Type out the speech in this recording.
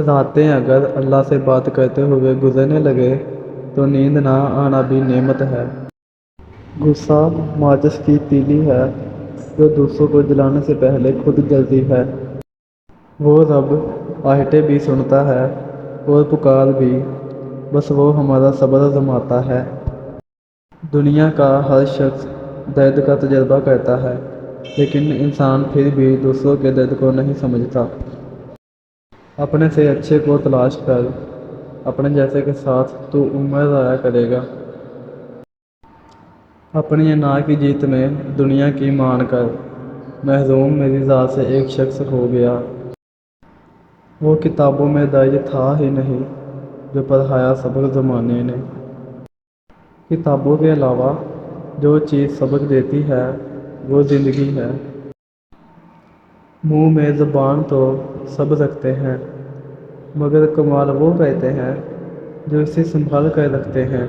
راتیں اگر اللہ سے بات کرتے ہوئے گزرنے لگے تو نیند نہ آنا بھی نعمت ہے۔ غصہ ماچس کی تیلی ہے جو دوسروں کو جلانے سے پہلے خود جلتی ہے۔ وہ رب آہٹیں بھی سنتا ہے اور پکار بھی، بس وہ ہمارا صبر آزماتا ہے۔ دنیا کا ہر شخص درد کا تجربہ کرتا ہے، لیکن انسان پھر بھی دوسروں کے درد کو نہیں سمجھتا۔ اپنے سے اچھے کو تلاش کر، اپنے جیسے کے ساتھ تو عمر ضائع کرے گا۔ اپنی انا کی جیت میں دنیا کی مان کر، محروم میری ذات سے ایک شخص ہو گیا۔ وہ کتابوں میں درج تھا ہی نہیں جو پڑھایا سبق زمانے نے۔ کتابوں کے علاوہ جو چیز سبق دیتی ہے وہ زندگی ہے۔ منہ میں زبان تو سب رکھتے ہیں، مگر کمال وہ کرتے ہیں جو اسے سنبھال کر رکھتے ہیں۔